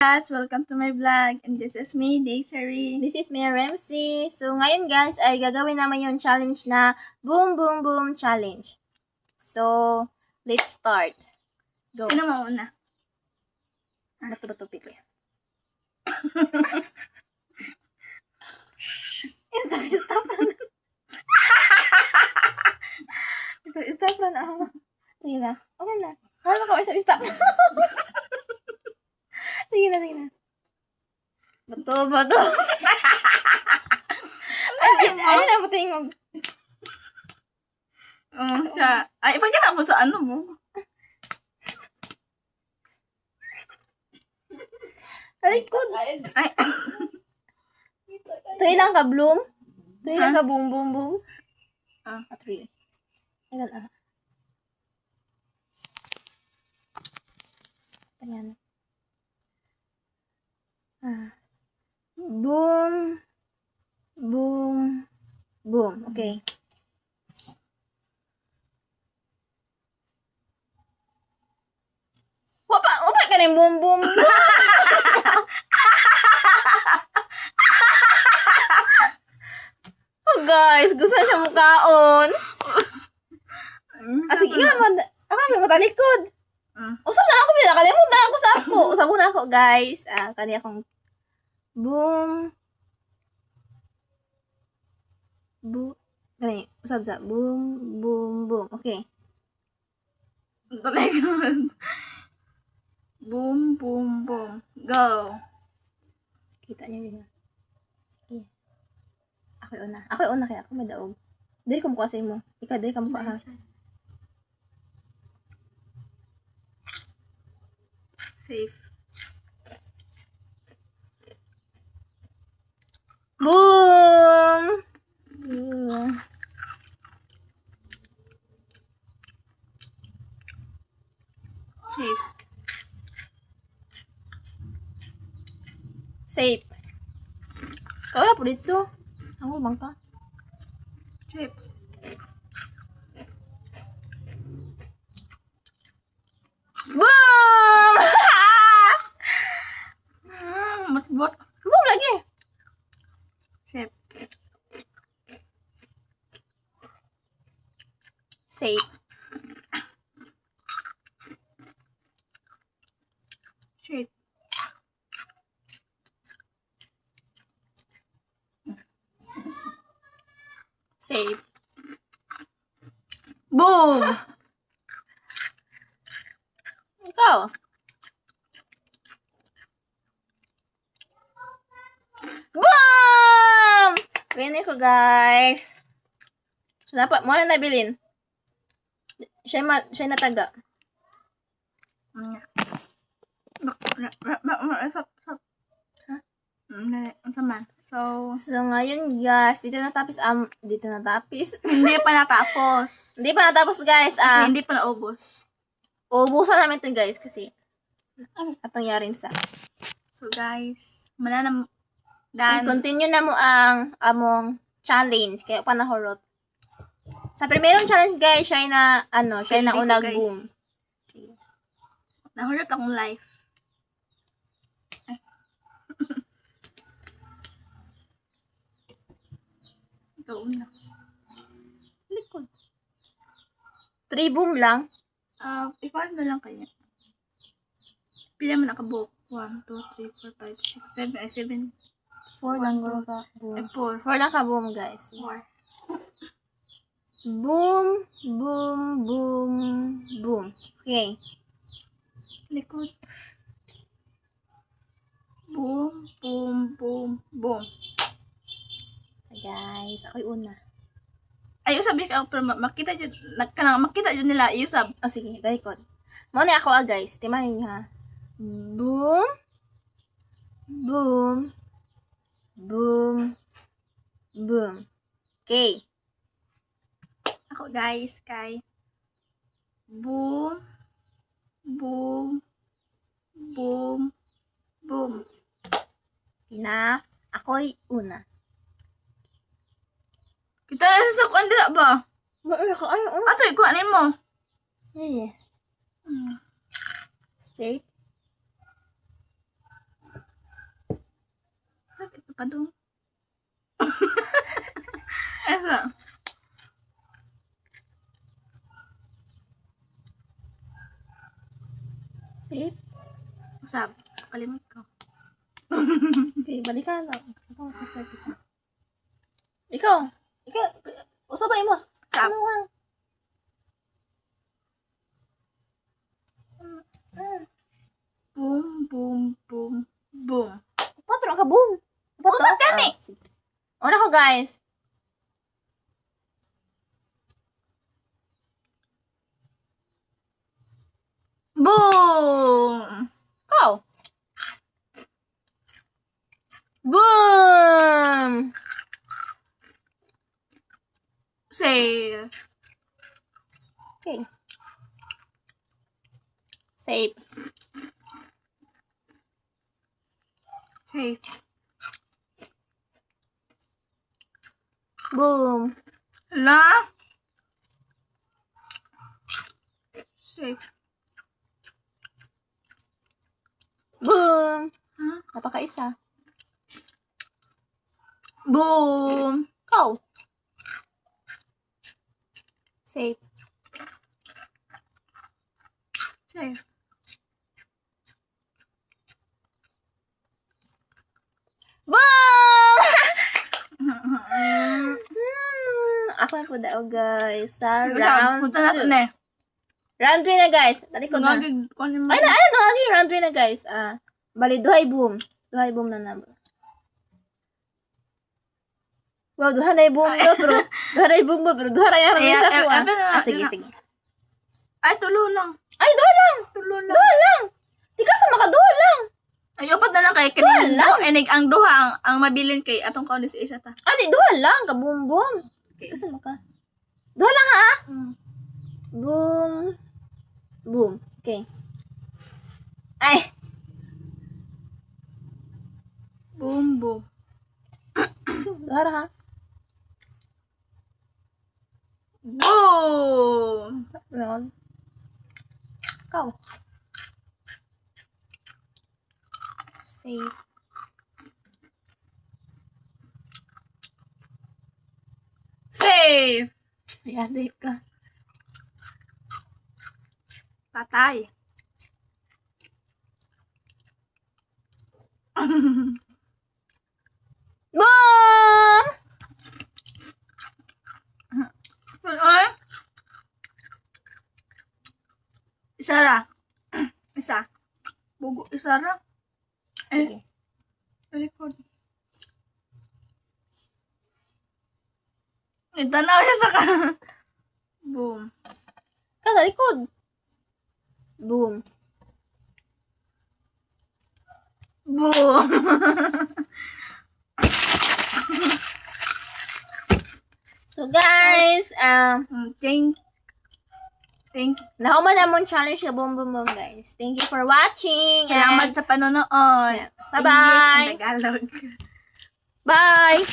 guys! Welcome to my vlog. And this is me, Daisy. This is Mia Ramsey. So, ngayon guys, ay gagawin naman yung challenge na Boom Boom Boom Challenge. So, let's start. Go. Sino mauna? Bato-bato pick. Stop na. Sige na. Okay na. Kaya na ka, stop. Sige na. Bato. Ay na, patingog. Siya. Ay, ipagkita mo sa ano mo. Talikod. Ay. Three lang ka, Bloom? Three lang ka, boom. Three. Ayan. Ayan. Boom. Okay. Wapa ka na yung boom. Oh guys, gusto na siya mukhaon. Sige nga, may matalikod. Usap na ako, nakalimutan ako sa ako. Usap na ako, guys. Kani akong boom. Usap. Boom. Okay. Talikod. Boom. Go. Kita niyo yun. Sige. Ako yung una kaya ako may daog. Dali ka mukha sa imo. Ikaw, dali ka mukha ha. Safe. Boom! Safe. Kau wala po dito. Ang bang ka? Safe. Boom! Matbot. Boom lagi. Safe. Safe. Safe. Safe. Boom! Ikaw. Boom! Winner ko, guys. So, dapat mo na nabilin. Siya nataga. Sap. Ha? Ang sama. So, ngayon, guys, dito natapos. hindi pa natapos. Hindi pa natapos, guys. Kasi hindi pa naubos. Ubusan namin ito, guys, kasi atong yarin sa. So, guys, mananam. Continue na mo ang among challenge. Kaya pa nahurot. Sa primerong challenge, guys, siya na unag boom. Nahurot akong life. Ikaw una. Likod. 3 boom lang. I-5 na lang kaya. Pila mo nakabook? 1, 2, 3, 4, 5, 6, 7. Ay, 7. 4 lang ka boom. Ay, 4. 4 lang ka boom, guys. 4. Boom. Okay. Likod. Boom. Guys, ako'y una. Ay, sabi ka, pero makita dyan nila, iusab. Sige, talikod. Muna ako guys. Timahin nyo ha. Boom. Okay. Ako, guys, kay boom. Ako'y una. Kita na sa sukuan dila ba? Ay, Ato, ikuha mo. Yeah. Safe. Padung. Esa. Safe. Usap. Kalimut ko. Okay, balikan lang. Ikaw, safe isa. Ikaw. Usapay mo. Usap. Ano lang? Boom, boom, boom, boom. Patro ka, boom. Patro Upat ka ni. Una ko, guys. Boom! Ikaw. Boom! Safe. Okay. Safe. Safe. Boom. La. Safe. Boom. Huh? Napaka-isa. Boom! Ikaw. Safe. Safe. Boom! Ako na po daw, guys. Sa round Punta na 2. na. Round 3 na, guys. Talikod na. Nagig ko ni Ay, ano, round 3 na, guys. Bali, duhay boom. Duhay boom na naman. Wow, duha na boom na, pero duha na boom mo, pero duha na yung Ay, ramita ko, ay, ay, sige, ay, sige. Ay, tulo lang. Ay, duha lang! Tulo lang. Duha lang! Di ka sa makaduha lang! Ay, upat na lang kay Duha kanin. lang. Enig ang duha ang mabilin kay atong kaon sa isa ta. Di, duha lang, ka-boom boom. Di ka sa maka. Duha lang, ha? Boom. Boom. Okay. Ay! Boom, boom. Duha ra, ha? Boom! Noon. Ikaw. Safe. Safe! Ayan, di ka. Patay. Boom! Ay! Isa ra. Isa. Bugo, isa ra. Sige. Talikod. Itanaw siya sa ka. Boom. Kada likod. Boom. Boom. So guys, Thank nahuman na mong challenge na boom boom boom, guys. Thank you for watching. Salamat and sa panonood. Bye-bye. English and Tagalog. Bye.